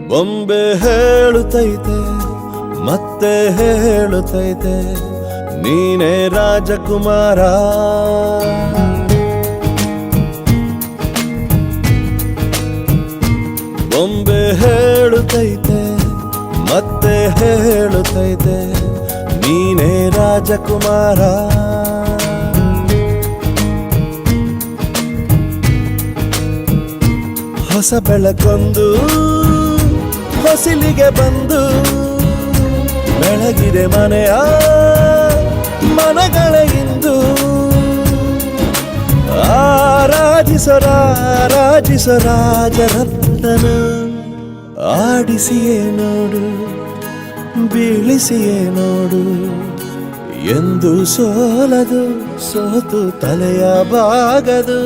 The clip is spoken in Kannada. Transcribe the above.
ಬೊಂಬೆ ಹೇಳುತ್ತೈತೆ ಮತ್ತೆ ಹೇಳುತ್ತೈತೆ ನೀನೇ ರಾಜಕುಮಾರ. ಬೊಂಬೆ ಹೇಳುತ್ತೈತೆ ಮತ್ತೆ ಹೇಳುತ್ತೈತೆ ನೀನೇ ರಾಜಕುಮಾರ. ಹೊಸ ಬೆಳಕೊಂದು ಹೊಸಿಲಿಗೆ ಬಂದು ಬೆಳಗಿದೆ ಮನೆಯ ಮನಗಳ ಇಂದು. ಆರಾಧಿಸೋ ರಾಜರತ್ನನ ಆಡಿಸಿಯೇ ನೋಡು ಬೀಳಿಸಿಯೇ ನೋಡು ಎಂದು ಸೋಲದು ಸೋತು ತಲೆಯ ಬಾಗದು.